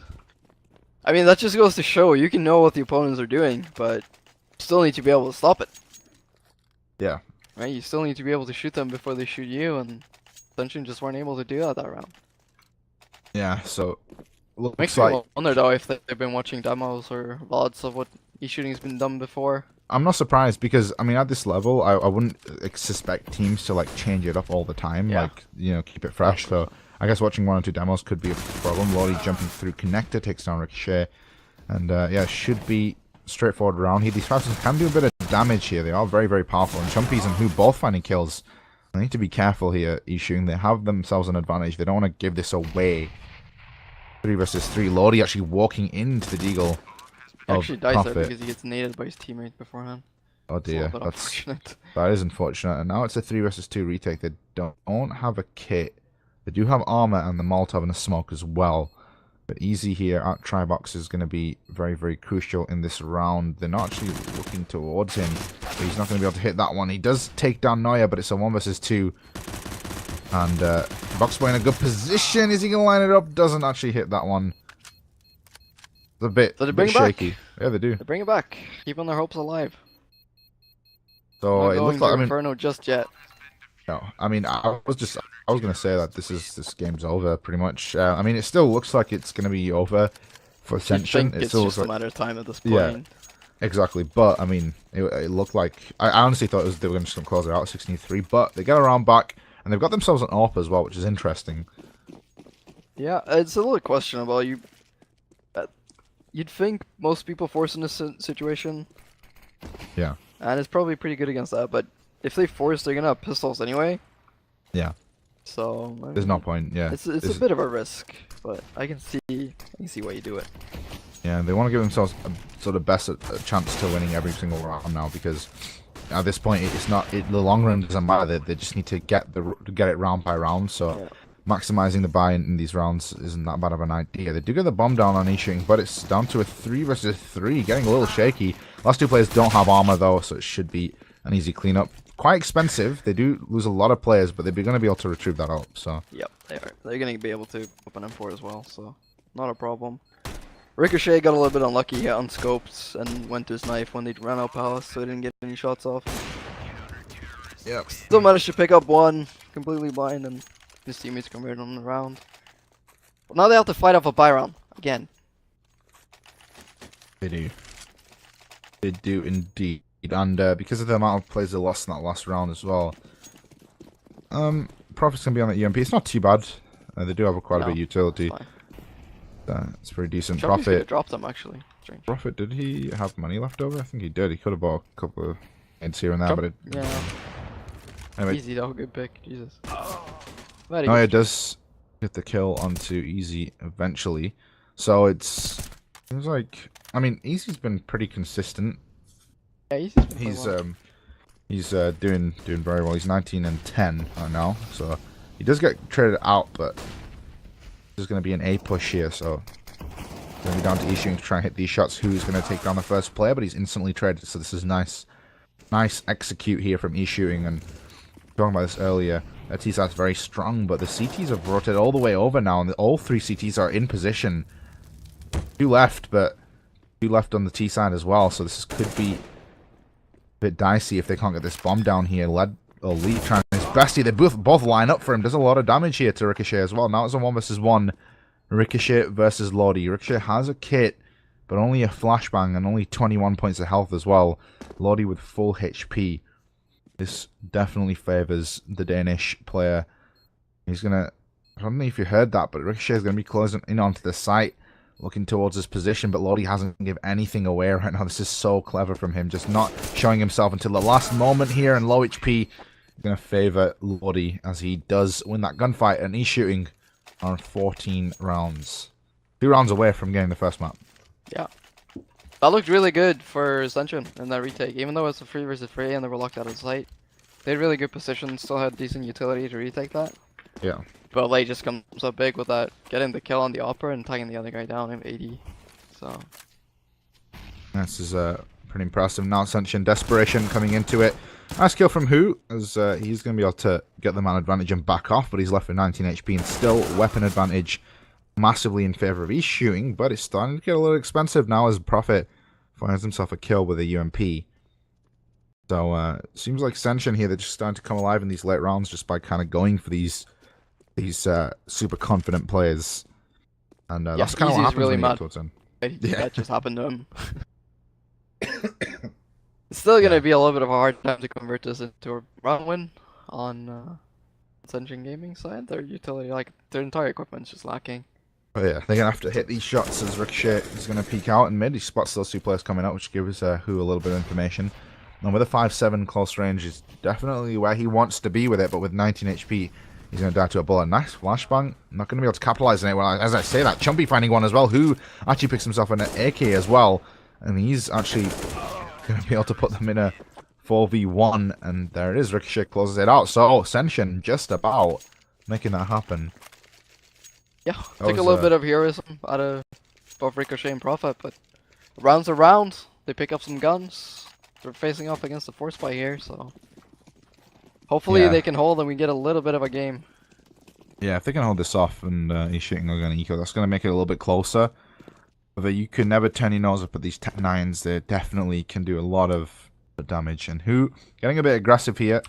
C: I mean, that just goes to show you can know what the opponents are doing, but you still need to be able to stop it.
B: Yeah.
C: Right? You still need to be able to shoot them before they shoot you, and Cension just weren't able to do that round.
B: Yeah, so looks
C: Makes
B: like...
C: me wonder though if they've been watching demos or VODs of what eShooting's been done before.
B: I'm not surprised because, I mean, at this level, I wouldn't suspect teams to, like, change it up all the time.
C: Yeah.
B: Like, you know, keep it fresh. So I guess watching 1 or 2 demos could be a problem. Lordy jumping through connector, takes down Ricochet. And, yeah, should be straightforward round here. These Falcons can do a bit of damage here. They are very, very powerful. And Chumpies and Who both finding kills. They need to be careful here, eShooting. They have themselves an advantage. They don't want to give this away. 3 versus 3. Lordy actually walking into the deagle.
C: He actually dies
B: Prophet.
C: there because he gets naded by his teammate beforehand.
B: Oh dear,
C: It's a little bit unfortunate.
B: that is unfortunate. And now it's a 3 versus 2 retake. They don't have a kit. They do have armor and the Molotov and the smoke as well. But easy here at Tribox is going to be very, very crucial in this round. They're not actually looking towards him, but he's not going to be able to hit that one. He does take down Neuer, but it's a 1 versus 2. And Boxboy in a good position. Is he going to line it up? Doesn't actually hit that one. It's a bit,
C: So they bring it
B: shaky.
C: back.
B: Yeah, they do.
C: They bring it back, keeping their hopes alive.
B: So
C: Not
B: it
C: going
B: looks like,
C: to
B: I mean,
C: Inferno just yet.
B: no, I mean, I was gonna say that this game's over pretty much. I mean, it still looks like it's gonna be over for
C: I
B: Cension.
C: think
B: It
C: it's
B: still
C: just
B: looks
C: a
B: like,
C: matter of time at this point.
B: yeah, exactly. But I mean, it looked like I honestly thought they were just gonna close it out at 16-3, but they get around back and they've got themselves an AWP as well, which is interesting.
C: Yeah, it's a little questionable. You'd think most people force in this situation.
B: Yeah.
C: And it's probably pretty good against that, but if they force, they're gonna have pistols anyway.
B: Yeah.
C: So I
B: There's
C: mean,
B: no point. Yeah.
C: It's a bit of a risk, but I can see why you do it.
B: Yeah, they want to give themselves a sort of best a chance to winning every single round now, because at this point it's not the long run doesn't matter. They just need to get it round by round. So
C: Yeah.
B: maximizing the buy in these rounds isn't that bad of an idea. They do get the bomb down on eShooting, but it's down to a 3 versus 3, getting a little shaky. Last 2 players don't have armor though, so it should be an easy cleanup. Quite expensive. They do lose a lot of players, but they're going to be able to retrieve that up. So
C: Yep, they are. They're gonna be able to open M4 as well, so not a problem. Ricochet got a little bit unlucky, he unscoped and went to his knife when they ran out palace, so he didn't get any shots off.
B: yep.
C: Still managed to pick up one, completely blind, and his teammates converted on the round. But now they have to fight off a buy round again.
B: They do. They do indeed. And because of the amount of players they lost in that last round as well, Profit's going to be on the EMP. It's not too bad. They do have quite a bit of utility. It's pretty decent. Profit
C: dropped them actually. Strange.
B: Profit, did he have money left over? I think he did. He could have bought a couple of heads here and there, but it...
C: Yeah.
B: Anyway.
C: Easy though, good pick. Jesus.
B: Oh, yeah, it does get the kill onto Easy eventually. So seems like... I mean, Easy's been pretty consistent.
C: Yeah, Easy's been
B: He's doing very well. He's 19 and 10 right now, so he does get traded out, but there's going to be an A push here, so going to be down to eShooting to try and hit these shots. Who's going to take down the first player, but he's instantly traded, so this is nice execute here from eShooting. And talking about this earlier, their T side's very strong, but the CTs have rotated all the way over now, and all 3 CTs are in position. 2 left, but 2 left on the T side as well, so this could be bit dicey if they can't get this bomb down here. Lee trying his best here. They both line up for him. Does a lot of damage here to Ricochet as well. Now it's a 1 versus 1. Ricochet versus Lordy. Ricochet has a kit, but only a flashbang and only 21 points of health as well. Lordy with full HP. This definitely favors the Danish player. He's gonna... I don't know if you heard that, but Ricochet is gonna be closing in onto the site, looking towards his position, but Lordy hasn't given anything away right now. This is so clever from him, just not showing himself until the last moment here, and low HP going to favor Lordy as he does win that gunfight, and he's shooting on 14 rounds. 2 rounds away from getting the first map.
C: Yeah. That looked really good for Cension in that retake, even though it's a 3 versus 3 and they were locked out of sight. They had really good position, still had decent utility to retake that.
B: Yeah.
C: But Late just comes up big with that, getting the kill on the upper and tagging the other guy down in 80. So
B: This is pretty impressive. Now Cension desperation coming into it. Nice kill from Who, as he's going to be able to get the man advantage and back off, but he's left with 19 HP and still weapon advantage massively in favor of eShooting, but it's starting to get a little expensive now as Prophet finds himself a kill with a UMP. So seems like Cension here, they're just starting to come alive in these late rounds just by kind of going for these super confident players. And that's kind of what happens
C: really
B: when you
C: mad.
B: get towards end.
C: Yeah. That just happened to him. It's still going to be a little bit of a hard time to convert this into a round win on Cension Gaming side. Their utility, like their entire equipment's just lacking.
B: But yeah, they're going to have to hit these shots as Ricochet is going to peek out in mid. He spots those two players coming up, which gives Who a little bit of information. And with a 5-7 close range is definitely where he wants to be with it, but with 19 HP, he's going to die to a bullet. Nice flashbang. Not going to be able to capitalize on it. Well, as I say that, Chumpy finding one as well. Who actually picks himself an AK as well. And he's actually going to be able to put them in a 4v1. And there it is. Ricochet closes it out. So, Cension just about making that happen.
C: Yeah, take a little bit of heroism out of both Ricochet and Prophet, but rounds are rounds. They pick up some guns. They're facing off against the Force Spy here, so hopefully they can hold and we get a little bit of a game. Yeah,
B: if they can hold this off and he's shooting or going to eco, that's going to make it a little bit closer. But you can never turn your nose up at these 10-9s. They definitely can do a lot of damage. And Who, getting a bit aggressive here,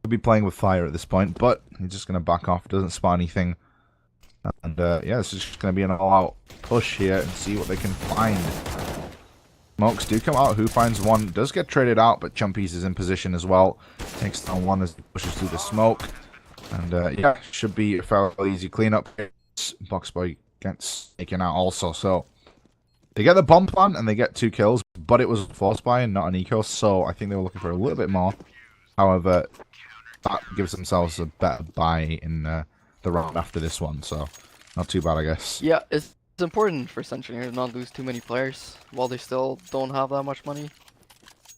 B: could be playing with fire at this point, but he's just going to back off, doesn't spot anything. And yeah, this is just going to be an all-out push here and see what they can find. Smokes do come out. Who finds one, does get traded out, but Chumpy's is in position as well. Takes down one as he pushes through the smoke. And yeah, should be a fairly easy cleanup. Boxboy gets taken out also. So they get the bomb plant and they get 2 kills, but it was a force buy and not an eco, so I think they were looking for a little bit more. However, that gives themselves a better buy in the round after this one, so not too bad, I guess.
C: Yeah, it's important for Cension here to not lose too many players while they still don't have that much money.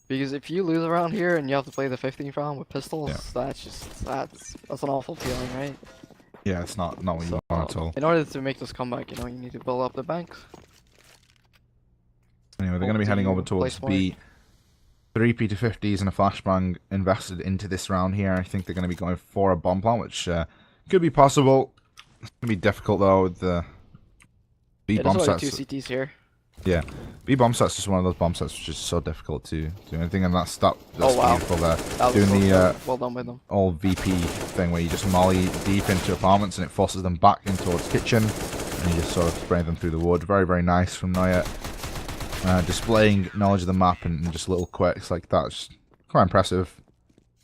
C: Because if you lose around here and you have to play the 15th round with pistols, that's an awful feeling, right?
B: Yeah, it's not what you want at all.
C: In order to make this comeback, you know, you need to build up the banks.
B: Anyway, they're going to be heading over towards B. 3 P250s and a flashbang invested into this round here. I think they're going to be going for a bomb plant, which could be possible. It's going to be difficult though with the B bomb sets.
C: 2 CTs here.
B: Yeah, B bomb sets is one of those bomb sets which is so difficult to do anything, and that's beautiful there. Doing the
C: well done with them.
B: All VP thing where you just molly deep into apartments and it forces them back in towards kitchen, and you just sort of spray them through the wood. Very, very nice from Noya. Displaying knowledge of the map and just little quirks like that. It's quite impressive.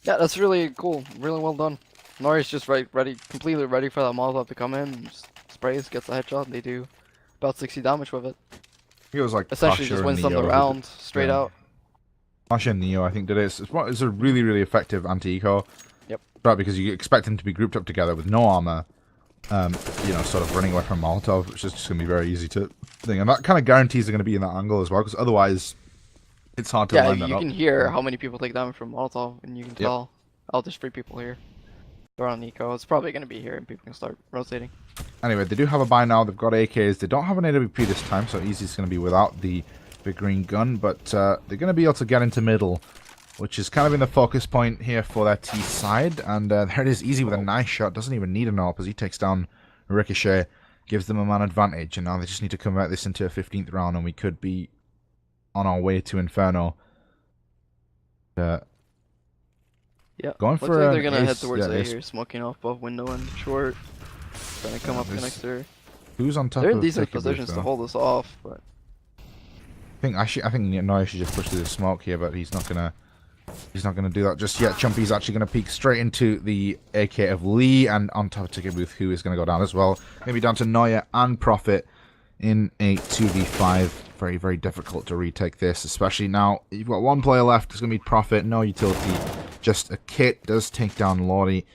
C: Yeah, that's really cool. Really well done. Norris just completely ready for that Molotov to come in. Just sprays, gets a headshot, and they do about 60 damage with it.
B: It was like
C: essentially just wins them the round straight out.
B: Pasha and Neo, I think, did it. It's a really, really effective anti-eco.
C: Yep.
B: Right, because you expect them to be grouped up together with no armor. You know, sort of running away from Molotov, which is just going to be very easy to thing. And that kind of guarantees they're going to be in that angle as well, because otherwise it's hard to line that up.
C: Yeah, you can hear how many people take damage from Molotov, and you can tell, oh, there's 3 people here. They're on eco. It's probably going to be here, and people can start rotating.
B: Anyway, they do have a buy now. They've got AKs. They don't have an AWP this time, so Easy's going to be without the big green gun, but they're going to be able to get into middle, which is kind of in the focus point here for their T side. And there it is, Easy with a nice shot. Doesn't even need an AWP as he takes down Ricochet, gives them a man advantage, and now they just need to convert this into a 15th round, and we could be on our way to Inferno.
C: Yeah,
B: going
C: looks
B: for
C: like they're gonna head towards A
B: ace.
C: here, smoking off both window and short. Trying to come up connector.
B: Who's on top?
C: They're in
B: of
C: decent
B: Ticker Booth,
C: positions
B: though?
C: to hold us off, but
B: I think Noya should just push through the smoke here, but he's not gonna do that just yet. Chumpy's actually gonna peek straight into the AK of Lee, and on top of Ticker Booth, who is gonna go down as well. Maybe down to Noya and Prophet in a 2v5. Very, very difficult to retake this, especially now you've got 1 player left. It's gonna be Prophet, no utility, just a kit. Does take down Lordy,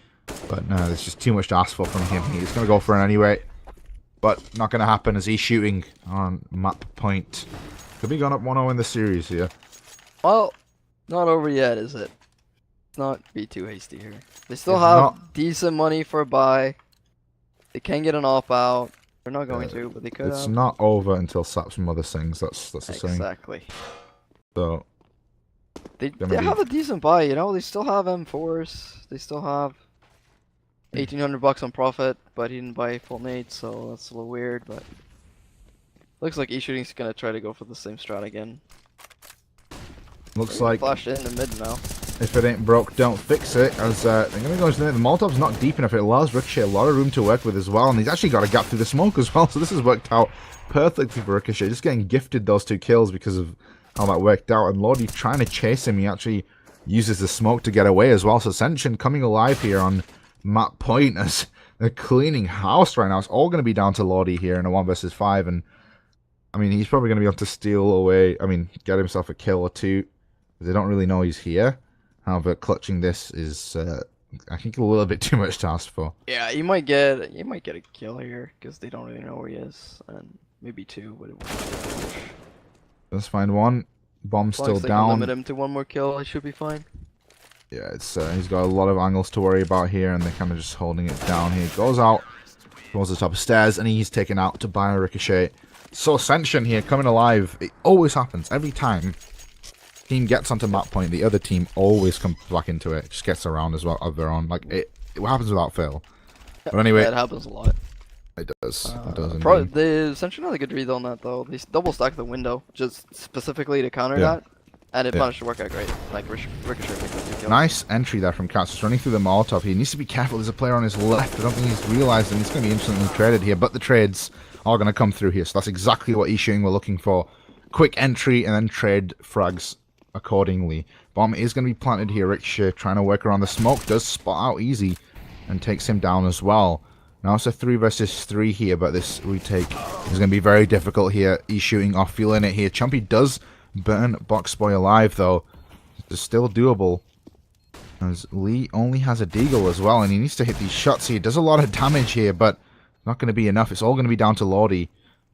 B: but no, there's just too much to ask for from him. He's gonna go for it anyway, but not gonna happen as he's shooting on map point. Could be going up 1-0 in the series here.
C: well, not over yet, is it? not be too hasty here. They still
B: It's
C: have
B: not-
C: decent money for a buy. They can get an off out. They're not going to, but they could
B: It's
C: have.
B: not over until Sap's mother sings. That's the saying.
C: Exactly.
B: So
C: They
B: Gonna be-
C: have a decent buy, you know. They still have M4s. They still have 1,800 bucks on profit, but he didn't buy full nades, so that's a little weird. But looks like eShooting's gonna try to go for the same strat again.
B: looks
C: They're
B: like
C: flashed in the mid now.
B: if it ain't broke, don't fix it. As they're gonna go into the Molotov's not deep enough. It allows Ricochet a lot of room to work with as well, and he's actually got a gap through the smoke as well. So this has worked out perfectly for Ricochet. Just getting gifted those 2 kills because of how that worked out. And Lordy trying to chase him. He actually uses the smoke to get away as well. So Cension coming alive here on map point as they're cleaning house right now. It's all going to be down to Lordy here in a 1 versus 5, and I mean he's probably going to be able to steal away. I mean get himself a kill or 2. They don't really know he's here. However, clutching this is, I think, a little bit too much to ask for.
C: Yeah, you might get a kill here because they don't really know where he is, and maybe 2, but it won't.
B: Let's find 1. Bomb's
C: As long
B: still
C: as they can
B: down.
C: limit him to 1 more kill, he should be fine.
B: Yeah, it's he's got a lot of angles to worry about here, and they're kind of just holding it down here. Goes out towards the top of stairs, and he's taken out to buy a Ricochet. So Cension here coming alive. It always happens every time. Team gets onto map point, the other team always comes back into it. Just gets around as well of their own. Like it happens without fail. But anyway,
C: Yeah, it happens a lot.
B: it does. It does indeed.
C: The Cension had a good read on that though. They double stacked the window just specifically to counter that, and it managed to work out great. Like Ricochet picked up 2 kills.
B: Nice entry there from Katz, just running through the Molotov. He needs to be careful. There's a player on his left. I don't think he's realised, and he's going to be instantly traded here. But the trades are going to come through here, so that's exactly what eShooting were looking for. Quick entry and then trade frags accordingly. Bomb is going to be planted here. Ricochet trying to work around the smoke. Does spot out easy and takes him down as well. Now it's a 3 versus 3 here, but this retake is going to be very difficult here. eShooting are feeling it here. Chumpy does burn Boxboy alive, though. It's still doable, as Lee only has a deagle as well, and he needs to hit these shots here. Does a lot of damage here, but not going to be enough. It's all going to be down to Lordy.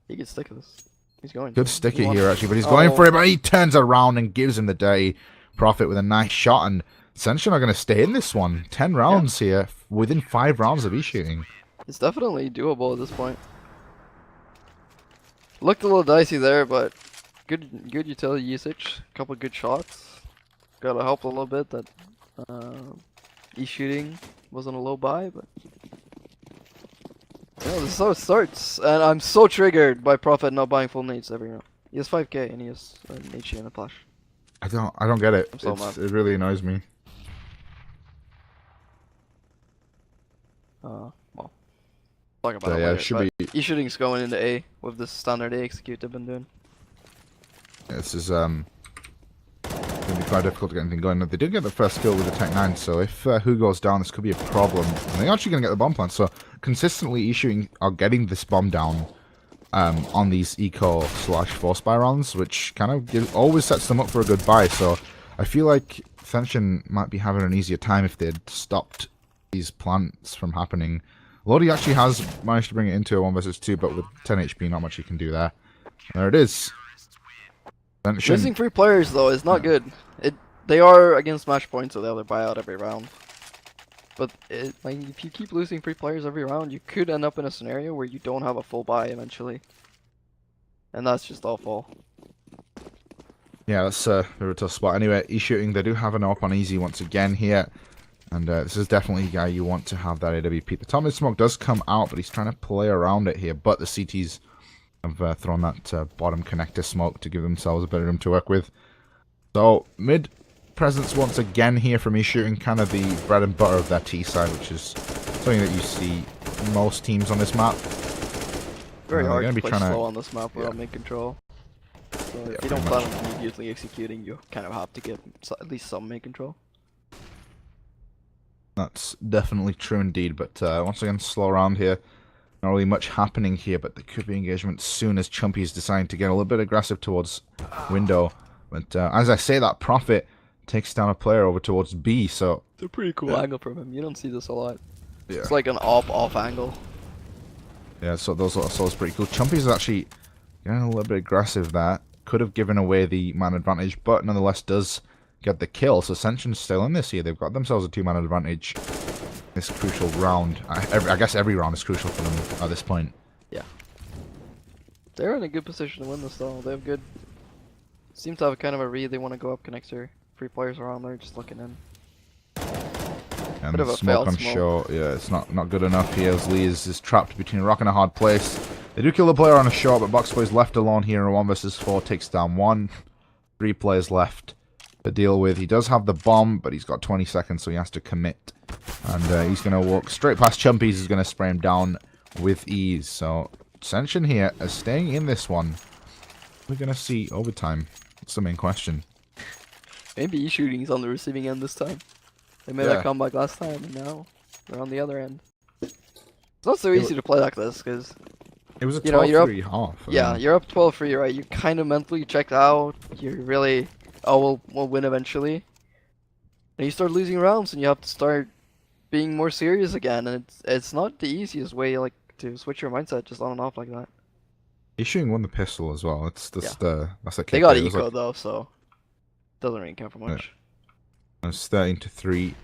C: He can stick this. He's going.
B: Could stick it here, actually, but he's going for it, but he turns around and gives him the day. Profit with a nice shot, and Cension are going to stay in this one. 10 rounds here, within 5 rounds of eShooting.
C: It's definitely doable at this point. Looked a little dicey there, but good utility usage. A couple good shots. Gotta help a little bit that eShooting wasn't a low buy, but yeah, this is how it starts. And I'm so triggered by Prophet not buying full nades every round. He has 5k and he has an HG and a flash.
B: I don't get it.
C: I'm so mad.
B: It really annoys me.
C: Well, talk about
B: So,
C: it
B: yeah,
C: later,
B: should
C: but
B: be.
C: eShooting's going into A with this standard A execute they've been doing.
B: This is going to be quite difficult to get anything going. They did get the first kill with the Tech 9, so if who goes down, this could be a problem. And they're actually going to get the bomb plant, so consistently eShooting are getting this bomb down on these eco/force buy rounds, which kind of always sets them up for a good buy. So I feel like Cension might be having an easier time if they'd stopped these plants from happening. Lodi actually has managed to bring it into a 1 versus 2, but with 10 HP, not much you can do there. There it is. Cension.
C: Losing 3 players though is not good. They are against match points, so they'll buy out every round. But like if you keep losing 3 players every round, you could end up in a scenario where you don't have a full buy eventually, and that's just awful.
B: Yeah, that's a bit of a tough spot. Anyway, eShooting, they do have an up on easy once again here. And this is definitely a guy you want to have that AWP. The top mid smoke does come out, but he's trying to play around it here. But the CTs have thrown that bottom connector smoke to give themselves a bit of room to work with. So, mid presence once again here from eShooting, kind of the bread and butter of their T side, which is something that you see most teams on this map.
C: Very hard to
B: be
C: play
B: trying
C: slow on this map without mid control. So if you don't plan on immediately executing, you kind of have to get at least some mid control.
B: That's definitely true indeed, but once again, slow around here. Not really much happening here, but there could be engagement soon as Chumpy is deciding to get a little bit aggressive towards window. But as I say, that Prophet takes down a player over towards B, so...
C: It's a pretty cool angle from him. You don't see this a lot.
B: Yeah.
C: It's like an off angle.
B: Yeah, so those are pretty cool. Chumpy's actually getting a little bit aggressive there. Could have given away the man advantage, but nonetheless does get the kill. So Cension's still in this here. They've got themselves a 2-man advantage. This crucial round. I guess every round is crucial for them at this point.
C: Yeah. They're in a good position to win this though. They have good. Seem to have kind of a read. They want to go up connector. 3 players around there just looking in.
B: And
C: Bit of a
B: smoke
C: failed
B: on
C: smoke.
B: short. Yeah, it's not good enough here as Lee is trapped between a rock and a hard place. They do kill the player on a short, but Boxboy's left alone here in 1 versus 4. Takes down 1. 3 players left to deal with. He does have the bomb, but he's got 20 seconds, so he has to commit. And he's going to walk straight past Chumpies. He's going to spray him down with ease. So Cension here is staying in this one. We're going to see overtime. That's the main question.
C: Maybe eShooting's on the receiving end this time. They made that comeback last time, and now they're on the other end. It's not so easy to play like this, because
B: it was a
C: 12-3
B: half.
C: Yeah, you're up 12-3, right? You kind of mentally checked out. You're really, oh, we'll win eventually. And you start losing rounds, and you have to start being more serious again. And it's not the easiest way, like, to switch your mindset just on and off like that.
B: eShooting won the pistol as well. That's the kick.
C: They got
B: It was
C: eco
B: like,
C: though, so doesn't really count for much.
B: it's 13-3.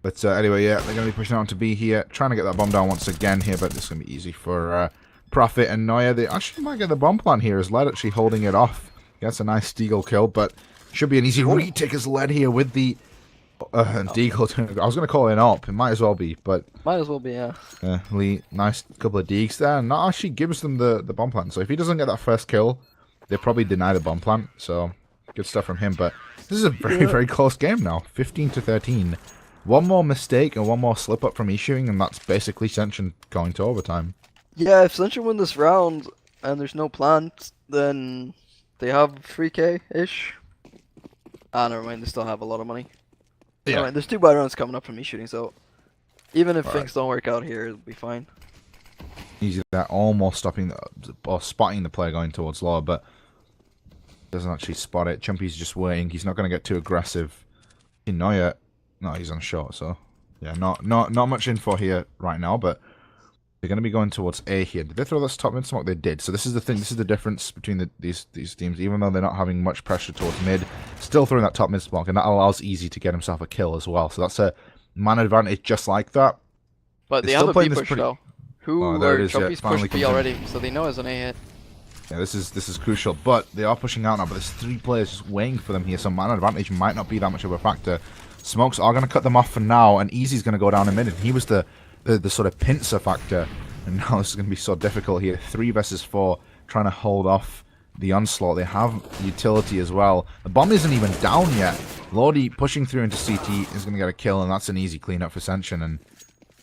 B: But anyway, yeah, they're going to be pushing on to B here, trying to get that bomb down once again here, but it's going to be easy for Profit and Neuer. They actually might get the bomb plant here, as Led actually holding it off. Gets a nice Deagle kill, but should be an easy retake as Led here with the Deagle. I was going to call it an op, it might as well be, but...
C: Might as well be, yeah.
B: Lee, nice couple of Deags there, and that actually gives them the bomb plant. So if he doesn't get that first kill, they probably deny the bomb plant, so good stuff from him. But this is a very, very close game now, 15-13. One more mistake and one more slip up from eShooting, and that's basically Cension going to overtime.
C: Yeah, if Cension win this round and there's no plant, then they have 3k-ish. Ah, never mind, they still have a lot of money.
B: Yeah.
C: Never mind, there's 2 buy rounds coming up from eShooting, so even if things don't work out here, it'll be fine.
B: Easy there, almost stopping or spotting the player going towards lower, but doesn't actually spot it. Chumpy's just waiting. He's not going to get too aggressive. Neuer, no, he's on short, so yeah, not much info here right now, but they're going to be going towards A here. Did they throw this top mid smoke? They did. So this is the thing. This is the difference between these teams. Even though they're not having much pressure towards mid, still throwing that top mid smoke, and that allows Easy to get himself a kill as well. So that's a man advantage just like that.
C: But they have a B push though. Who or Chumpy's pushed B already, so they know it's an A hit.
B: Yeah, this is crucial, but they are pushing out now. But there's 3 players just waiting for them here, so man advantage might not be that much of a factor. Smokes are going to cut them off for now, and Easy's going to go down in mid. And he was the sort of pincer factor, and now this is going to be so difficult here. 3 versus 4, trying to hold off the onslaught. They have utility as well. The bomb isn't even down yet. Lodi pushing through into CT is going to get a kill, and that's an easy cleanup for Cension. And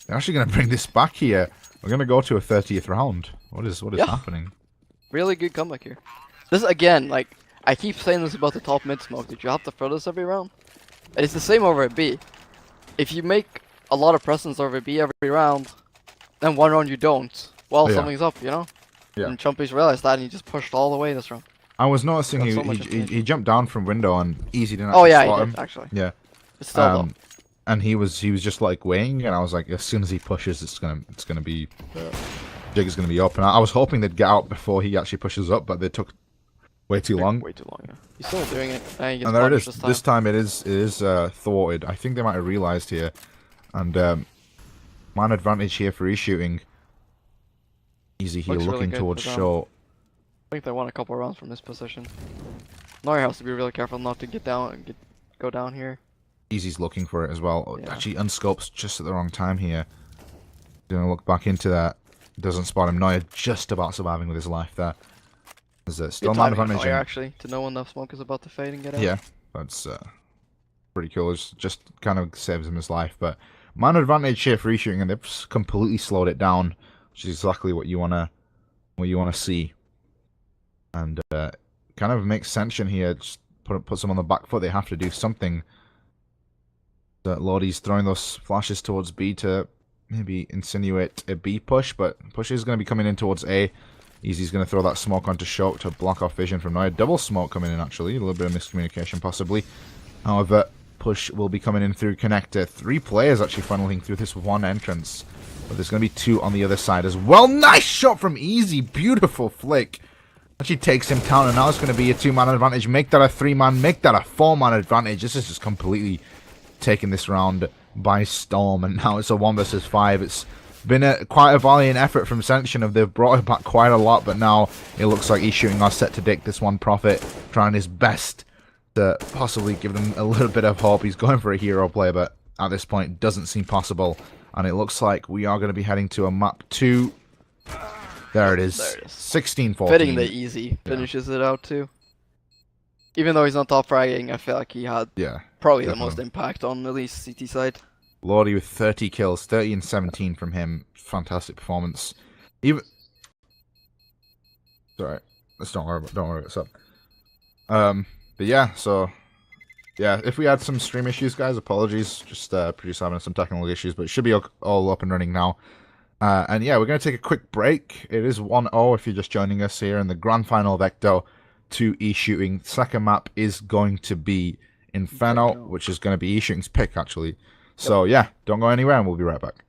B: they're actually going to bring this back here. We're going to go to a 30th round. What is happening?
C: Really good comeback here. This again, like I keep saying this about the top mid smoke. Did you have to throw this every round? And it's the same over at B. If you make a lot of presence over at B every round, then one round you don't. Well, something's up, you know.
B: Yeah.
C: And Chumpy's realized that, and he just pushed all the way this round.
B: I was noticing he jumped down from window and Easy didn't.
C: Oh yeah,
B: spot
C: he
B: him.
C: did actually.
B: Yeah.
C: But still, though.
B: And he was just like weighing, and I was like, as soon as he pushes, it's gonna be jig is gonna be up. And I was hoping they'd get out before he actually pushes up, but they took way too long.
C: Way too long. Yeah. He's still doing it. And
B: there it is. This time it is thwarted. I think they might have realized here, and man advantage here for eShooting. Easy here, looking
C: really
B: towards short.
C: I think they won a couple rounds from this position. Neuer has to be really careful not to get down and go down here.
B: Easy's looking for it as well.
C: Yeah.
B: Actually unscopes just at the wrong time here. Gonna look back into that. Doesn't spot him. Neuer just about surviving with his life there. There's still man advantage.
C: Actually, to know when the smoke is about to fade and get out.
B: Yeah, that's pretty cool. It just kind of saves him his life. But man advantage here for eShooting, and they've completely slowed it down, which is exactly what you wanna see. And kind of makes Cension here. Just puts them on the back foot. They have to do something. Lodi's throwing those flashes towards B to maybe insinuate a B push, but push is going to be coming in towards A. Easy's going to throw that smoke onto Shock to block off vision from Neuer. Double smoke coming in, actually. A little bit of miscommunication, possibly. However, push will be coming in through connector. 3 players actually funneling through this one entrance. But there's going to be 2 on the other side as well. Nice shot from Easy. Beautiful flick. Actually takes him down, and now it's going to be a 2-man advantage. Make that a 3-man, make that a 4-man advantage. This is just completely taking this round by storm, and now it's a 1 versus 5. It's been quite a valiant effort from Cension. They've brought it back quite a lot, but now it looks like eShooting are set to dick this one. Prophet trying his best to possibly give them a little bit of hope. He's going for a hero play, but at this point it doesn't seem possible, and it looks like we are going to be heading to a map 2. There it is. 16-14.
C: Fitting the easy finishes it out too. Even though he's not top fragging, I feel like he had probably the most impact on at least CT side.
B: Lordy with 30 kills, 30 and 17 from him. Fantastic performance. Even sorry, let's don't worry about what's up. But yeah, so yeah, if we had some stream issues, guys, apologies. Just producer having some technical issues, but it should be all up and running now. And yeah, we're going to take a quick break. It is 1-0 if you're just joining us here in the grand final of ECTO to eShooting. Second map is going to be Inferno, which is going to be eShooting's pick, actually. So yeah, don't go anywhere, and we'll be right back.